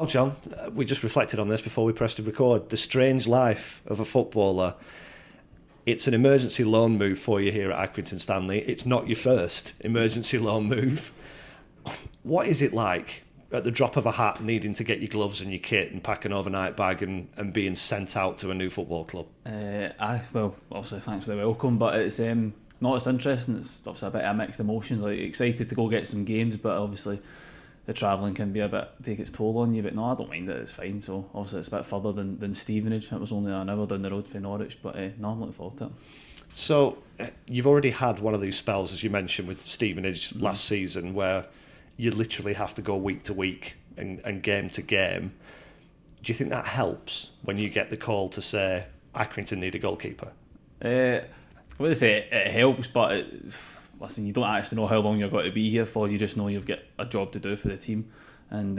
Oh, John, we just reflected on this before we pressed record. The strange life of a footballer. It's an emergency loan move for you here at Accrington Stanley. It's not your first emergency loan move. What is it like at the drop of a hat needing to get your gloves and your kit and pack an overnight bag and being sent out to a new football club? Well, obviously thanks for the welcome, but it's interesting. It's obviously a bit of mixed emotions. Like excited to go get some games, but obviously the travelling can be a bit take its toll on you. But no, I don't mind it. It's fine. So obviously it's a bit further than Stevenage. It was only an hour down the road for Norwich, but no, I'm looking forward to it. So you've already had one of these spells, as you mentioned, with Stevenage last season, where you literally have to go week to week and game to game. Do you think that helps when you get the call to say Accrington need a goalkeeper? I wouldn't say it helps, but listen, you don't actually know how long you're going to be here for. You just know you've got a job to do for the team, and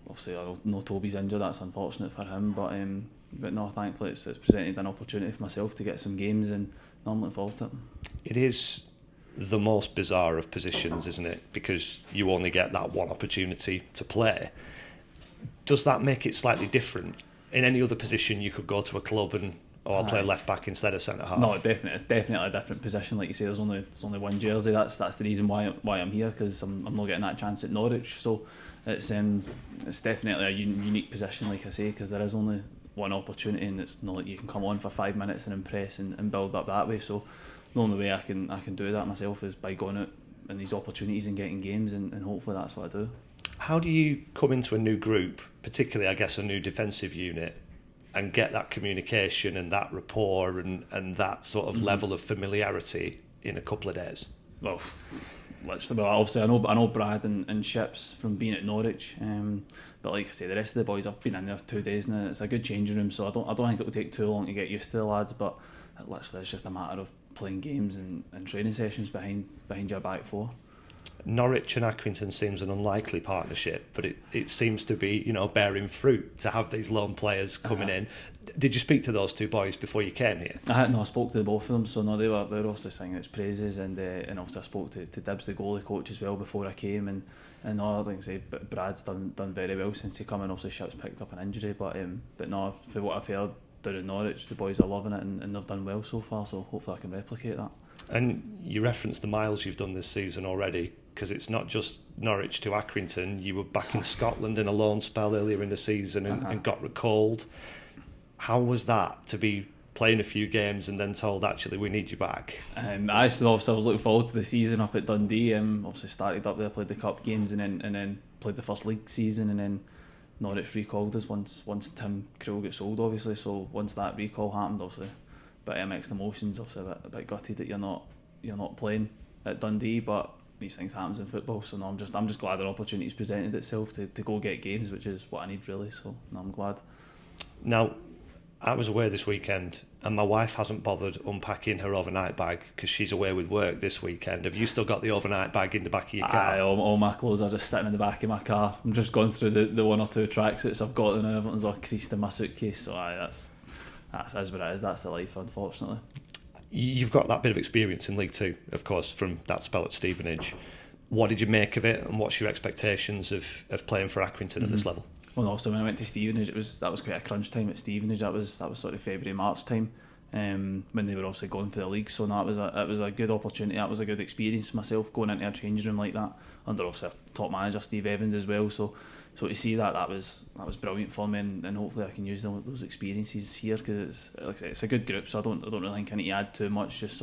obviously I know Toby's injured. That's unfortunate for him, but no, thankfully it's presented an opportunity for myself to get some games, and no, I'm looking forward to it. It is the most bizarre of positions, isn't it? Because you only get that one opportunity to play. Does that make it slightly different? In any other position, you could go to a club and I'll play left back instead of centre half. No, definitely, it's definitely a different position. Like you say, there's only one jersey. That's the reason why I'm here, because I'm not getting that chance at Norwich. So it's definitely a unique position, like I say, because there is only one opportunity, and it's not like you can come on for 5 minutes and impress and build up that way. So the only way I can do that myself is by going out in these opportunities and getting games, and hopefully that's what I do. How do you come into a new group, particularly I guess a new defensive unit, and get that communication and that rapport and that sort of level of familiarity in a couple of days? Well, obviously I know Brad and Ships from being at Norwich, but like I say, the rest of the boys, I've been in there 2 days now. It's a good changing room, so I don't think it will take too long to get used to the lads. But literally, it's just a matter of playing games and training sessions behind your back four. Norwich and Accrington seems an unlikely partnership, but it seems to be, bearing fruit to have these lone players coming in. Did you speak to those two boys before you came here? I spoke to both of them, so no, they were obviously singing its praises, and obviously I spoke to Dibs, the goalie coach, as well before I came, and no, I think I say, but Brad's done very well since he come in. Obviously Ship's picked up an injury, but no, for what I've heard down in Norwich, the boys are loving it, and they've done well so far, so hopefully I can replicate that. And you referenced the miles you've done this season already, because it's not just Norwich to Accrington. You were back in Scotland in a loan spell earlier in the season and got recalled. How was that, to be playing a few games and then told, actually, we need you back? I was looking forward to the season up at Dundee. Obviously started up there, played the cup games, and then played the first league season, and then Norwich recalled us once Tim Krul got sold, obviously. So once that recall happened, obviously, a bit of mixed emotions, obviously a bit gutted that you're not playing at Dundee, but these things happen in football. So no, I'm just glad an opportunity's presented itself to go get games, which is what I need really. So no, I'm glad. Now, I was away this weekend, and my wife hasn't bothered unpacking her overnight bag because she's away with work this weekend. Have you still got the overnight bag in the back of your car? All my clothes are just sitting in the back of my car. I'm just going through the one or two tracksuits I've got, and everything's all creased in my suitcase. So that's what it is. That's the life, unfortunately. You've got that bit of experience in League Two, of course, from that spell at Stevenage. What did you make of it, and what's your expectations of playing for Accrington at this level? Well, also when I went to Stevenage, that was quite a crunch time at Stevenage. That was sort of February, March time, when they were obviously going for the league. So no, it was a good opportunity. That was a good experience for myself, going into a changing room like that under obviously a top manager, Steve Evans, as well. So to see that was brilliant for me, and hopefully I can use those experiences here, because it's a good group. So I don't really think I need to add too much. Just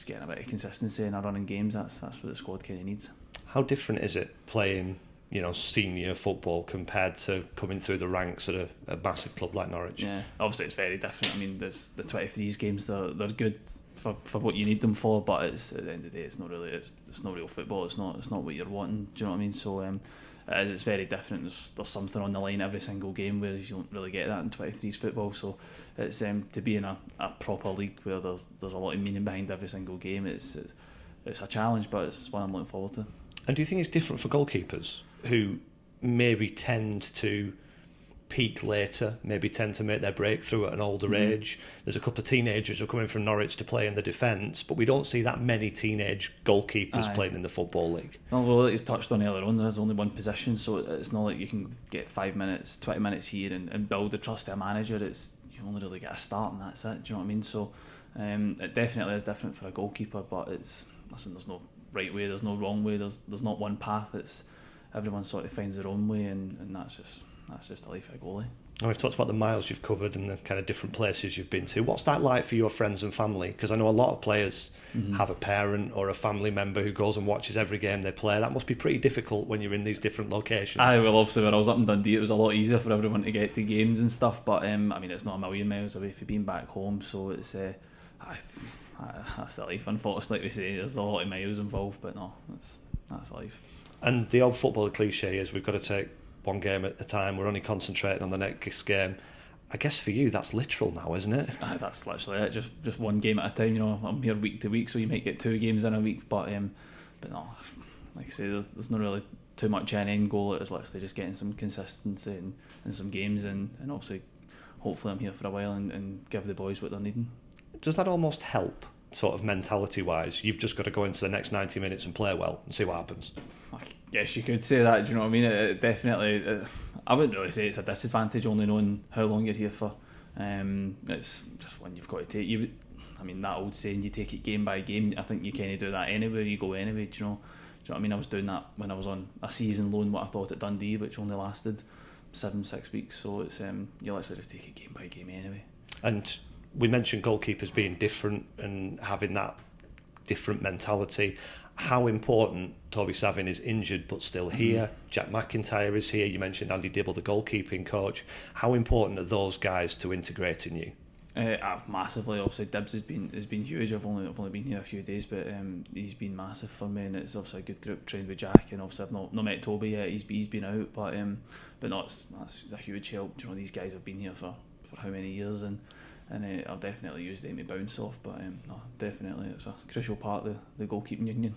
getting a bit of consistency and a running games. That's what the squad kind of needs. How different is it playing, senior football compared to coming through the ranks at a massive club like Norwich? Yeah, obviously it's very different. I mean, there's the 23s games. They're good for what you need them for, but it's at the end of the day, it's not real football. It's not what you're wanting. Do you know what I mean? So it's very different. There's something on the line every single game, whereas you don't really get that in 23s football. So it's to be in a proper league where there's a lot of meaning behind every single game. It's a challenge, but it's one I'm looking forward to. And do you think it's different for goalkeepers who maybe tend to peak later, maybe tend to make their breakthrough at an older age. There's a couple of teenagers who are coming from Norwich to play in the defence, but we don't see that many teenage goalkeepers playing in the Football League. Well, like you touched on earlier on, there is only one position, so it's not like you can get 5 minutes, 20 minutes here and build the trust of a manager. It's you only really get a start and that's it, do you know what I mean? So it definitely is different for a goalkeeper, but there's no right way, there's no wrong way, there's not one path. It's everyone sort of finds their own way, and that's just the life of a goalie. And we've talked about the miles you've covered and the kind of different places you've been to. What's that like for your friends and family? Because I know a lot of players have a parent or a family member who goes and watches every game they play. That must be pretty difficult when you're in these different locations. Well, obviously when I was up in Dundee, it was a lot easier for everyone to get to games and stuff, but I mean, it's not a million miles away from being back home, so it's that's the life. Unfortunately, like we say, there's a lot of miles involved, but no, that's life. And the old football cliche is we've got to take one game at a time. We're only concentrating on the next game. I guess for you that's literal now, isn't it? That's literally it. Just one game at a time. You know, I'm here week to week, so you might get 2 games in a week, but no, like I say, there's not really too much an end goal. It's literally just getting some consistency and some games, and obviously, hopefully, I'm here for a while and give the boys what they're needing. Does that almost help, sort of mentality-wise? You've just got to go into the next 90 minutes and play well and see what happens. I guess you could say that, do you know what I mean? It definitely, I wouldn't really say it's a disadvantage only knowing how long you're here for. It's just one you've got to take. I mean, that old saying, you take it game by game, I think you kind of do that anywhere you go anyway, do you know? Do you know what I mean? I was doing that when I was on a season loan, what I thought at Dundee, which only lasted 7-6 weeks, so it's you literally just take it game by game anyway. And we mentioned goalkeepers being different and having that different mentality. How important Toby Savin is injured but still here. Jack McIntyre is here. You mentioned Andy Dibble, the goalkeeping coach. How important are those guys to integrating you? Massively. Obviously, Dibs has been huge. I've only been here a few days, but he's been massive for me, and it's obviously a good group trained with Jack. And obviously, I've not met Toby yet. He's been out, but no, that's a huge help. You know, these guys have been here for how many years, and I'll definitely use them to bounce off. But no, definitely, it's a crucial part of the goalkeeping union.